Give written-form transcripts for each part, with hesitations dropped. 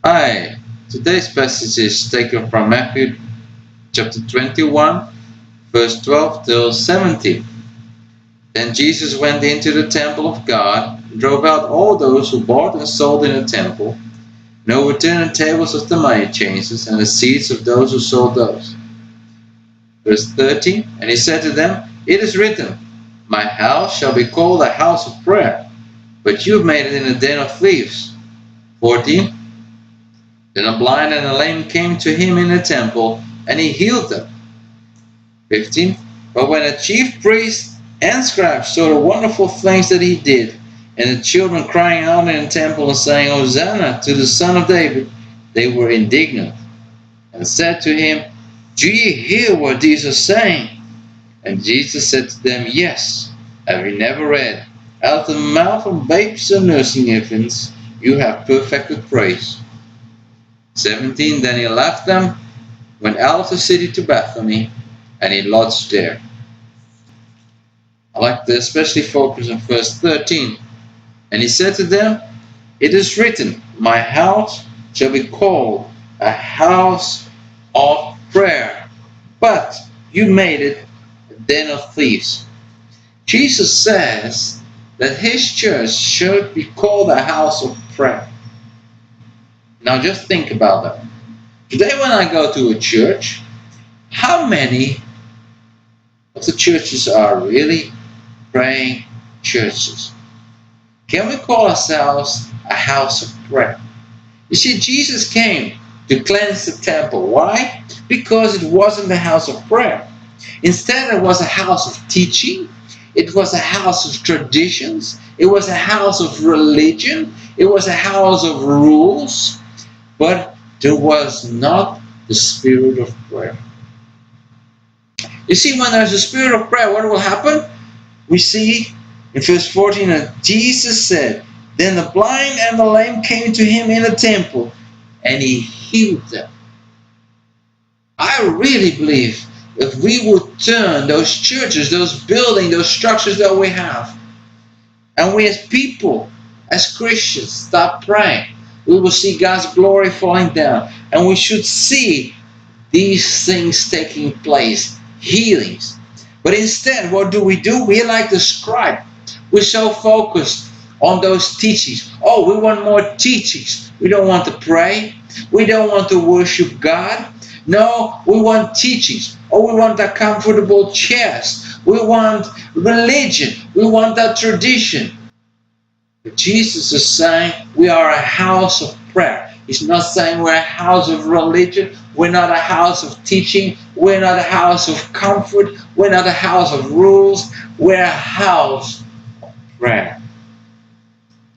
Hi, today's passage is taken from Matthew chapter 21, verse 12 till 17. Then Jesus went into the temple of God, drove out all those who bought and sold in the temple, and overturned the tables of the money changers and the seats of those who sold those. Verse 13, and he said to them, It is written, My house shall be called a house of prayer, but you have made it in a den of thieves. 14, then a blind and a lame came to him in the temple, and he healed them. 15. But when the chief priests and scribes saw the wonderful things that he did, and the children crying out in the temple and saying, Hosanna to the Son of David, they were indignant, and said to him, Do ye hear what these are saying? And Jesus said to them, Yes, have you never read, Out of the mouth of babes and nursing infants you have perfected praise. 17. Then he left them, went out of the city to Bethany, and he lodged there. I like to especially focus on verse 13. And he said to them, It is written, My house shall be called a house of prayer, but you made it a den of thieves. Jesus says that his church should be called a house of prayer. Now just think about that. Today when I go to a church, how many of the churches are really praying churches? Can we call ourselves a house of prayer? You see, Jesus came to cleanse the temple. Why? Because it wasn't a house of prayer. Instead, it was a house of teaching. It was a house of traditions. It was a house of religion. It was a house of rules. But there was not the spirit of prayer. You see, when there's a spirit of prayer, what will happen? We see in verse 14 that Jesus said, Then the blind and the lame came to him in the temple, and he healed them. I really believe if we would turn those churches, those buildings, those structures that we have, and we as people, as Christians, start praying, we will see God's glory falling down. And we should see these things taking place, healings. But instead, what do? We're like the scribe. We're so focused on those teachings. Oh, we want more teachings. We don't want to pray. We don't want to worship God. No, we want teachings. Oh, we want that comfortable chairs. We want religion. We want that tradition. But Jesus is saying we are a house of prayer. He's not saying we're a house of religion. We're not a house of teaching. We're not a house of comfort. We're not a house of rules. We're a house of prayer.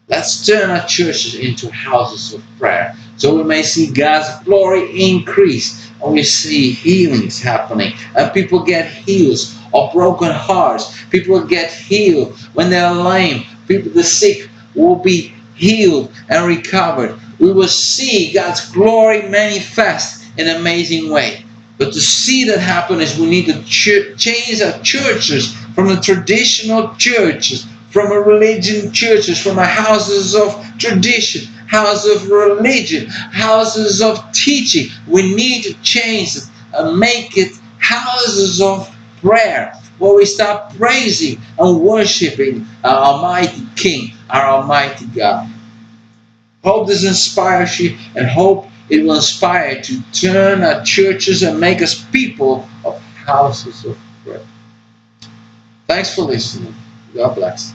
Let's turn our churches into houses of prayer so we may see God's glory increase and we see healings happening and people get healed of broken hearts. People get healed when they're lame. People, the sick, will be healed and recovered. We will see God's glory manifest in an amazing way. But to see that happen is we need to change our churches from the traditional churches, from a religion churches, from a houses of tradition, houses of religion, houses of teaching. We need to change it and make it houses of prayer, where we start praising and worshiping our Almighty King, our Almighty God. Hope this inspires you, and hope it will inspire to turn our churches and make us people of houses of prayer. Thanks for listening. God bless.